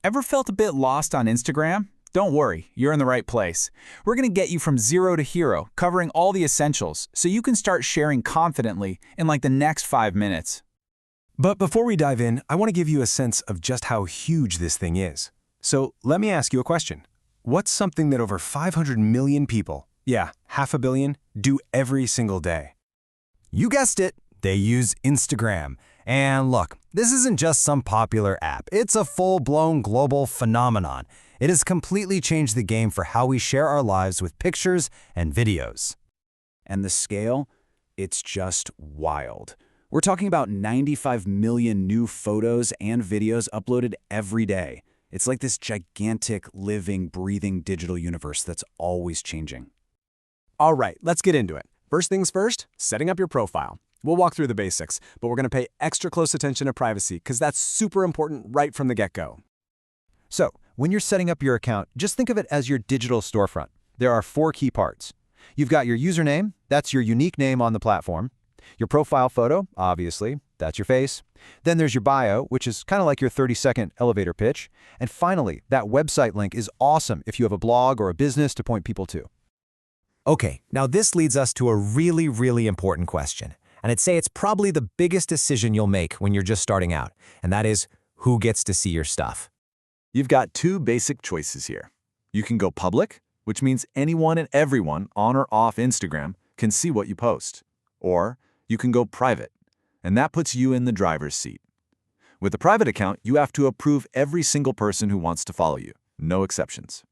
Ever felt a bit lost on Instagram? Don't worry, you're in the right place. We're going to get you from zero to hero, covering all the essentials, so you can start sharing confidently in like the next 5 minutes. But before we dive in, I want to give you a sense of just how huge this thing is. So let me ask you a question. What's something that over 500 million people, yeah, 500 million, do every single day? You guessed it, they use Instagram. And look, this isn't just some popular app. It's a full-blown global phenomenon. It has completely changed the game for how we share our lives with pictures and videos. And the scale? It's just wild. We're talking about 95 million new photos and videos uploaded every day. It's like this gigantic, living, breathing digital universe that's always changing. All right, let's get into it. First things first, setting up your profile. We'll walk through the basics, but we're going to pay extra close attention to privacy because that's super important right from the get-go. So, when you're setting up your account, just think of it as your digital storefront. There are 4 key parts. You've got your username, that's your unique name on the platform. Your profile photo, obviously, that's your face. Then there's your bio, which is kind of like your 30-second elevator pitch. And finally, that website link is awesome if you have a blog or a business to point people to. Okay, now this leads us to a really important question. And I'd say it's probably the biggest decision you'll make when you're just starting out, and that is who gets to see your stuff. You've got 2 basic choices here. You can go public, which means anyone and everyone on or off Instagram can see what you post. Or you can go private, and that puts you in the driver's seat. With a private account, you have to approve every single person who wants to follow you, no exceptions.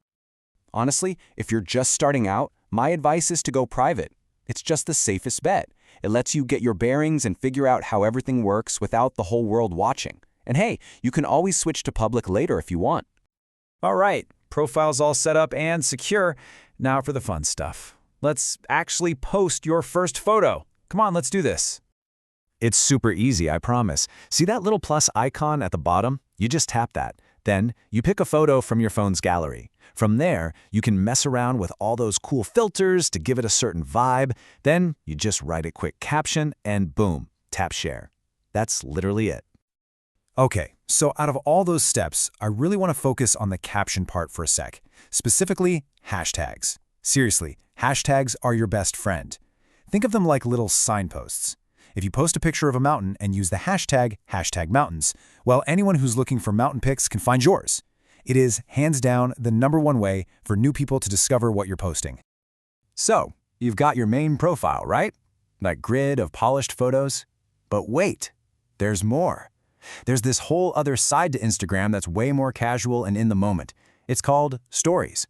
Honestly, if you're just starting out, my advice is to go private. It's just the safest bet. It lets you get your bearings and figure out how everything works without the whole world watching. And hey, you can always switch to public later if you want. All right, profile's all set up and secure. Now for the fun stuff. Let's actually post your first photo. Come on, let's do this. It's super easy, I promise. See that little plus icon at the bottom? You just tap that. Then you pick a photo from your phone's gallery. From there, you can mess around with all those cool filters to give it a certain vibe. Then you just write a quick caption and boom, tap share. That's literally it. Okay, so out of all those steps, I really want to focus on the caption part for a sec. Specifically, hashtags. Seriously, hashtags are your best friend. Think of them like little signposts. If you post a picture of a mountain and use the hashtag #mountains, well, anyone who's looking for mountain pics can find yours. It is, hands down, the #1 way for new people to discover what you're posting. So, you've got your main profile, right? That grid of polished photos. But wait, there's more. There's this whole other side to Instagram that's way more casual and in the moment. It's called Stories.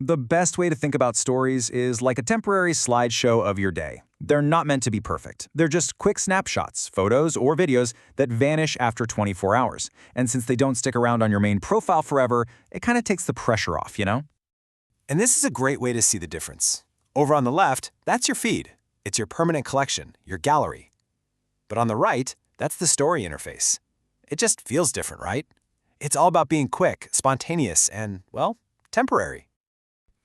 The best way to think about stories is like a temporary slideshow of your day. They're not meant to be perfect. They're just quick snapshots, photos, or videos that vanish after 24 hours. And since they don't stick around on your main profile forever, it kind of takes the pressure off, you know? And this is a great way to see the difference. Over on the left, that's your feed. It's your permanent collection, your gallery. But on the right, that's the story interface. It just feels different, right? It's all about being quick, spontaneous, and, well, temporary.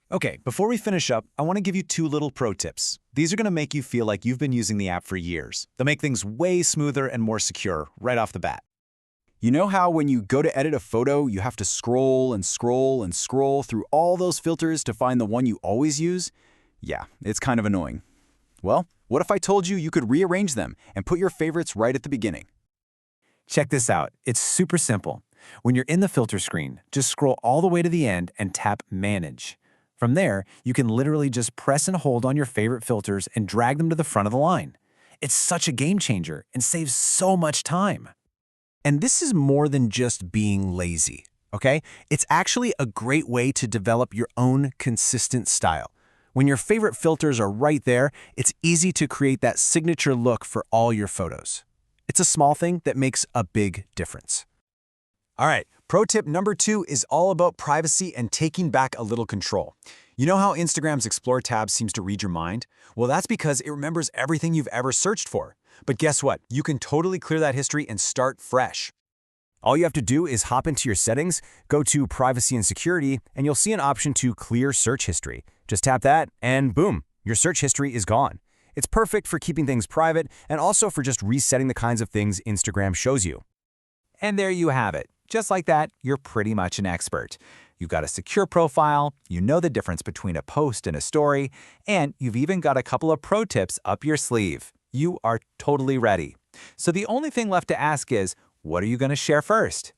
Okay, before we finish up, I want to give you 2 little pro tips. These are going to make you feel like you've been using the app for years. They'll make things way smoother and more secure right off the bat. You know how when you go to edit a photo, you have to scroll and scroll and scroll through all those filters to find the one you always use? Yeah, it's kind of annoying. Well, what if I told you you could rearrange them and put your favorites right at the beginning? Check this out. It's super simple. When you're in the filter screen, just scroll all the way to the end and tap Manage. From there, you can literally just press and hold on your favorite filters and drag them to the front of the line. It's such a game changer and saves so much time. And this is more than just being lazy, okay? It's actually a great way to develop your own consistent style. When your favorite filters are right there, it's easy to create that signature look for all your photos. It's a small thing that makes a big difference. All right, pro tip number 2 is all about privacy and taking back a little control. You know how Instagram's Explore tab seems to read your mind? Well, that's because it remembers everything you've ever searched for. But guess what? You can totally clear that history and start fresh. All you have to do is hop into your settings, go to Privacy and Security, and you'll see an option to clear search history. Just tap that, and boom, your search history is gone. It's perfect for keeping things private and also for just resetting the kinds of things Instagram shows you. And there you have it. Just like that, you're pretty much an expert. You've got a secure profile, you know the difference between a post and a story, and you've even got a couple of pro tips up your sleeve. You are totally ready. So the only thing left to ask is, what are you going to share first?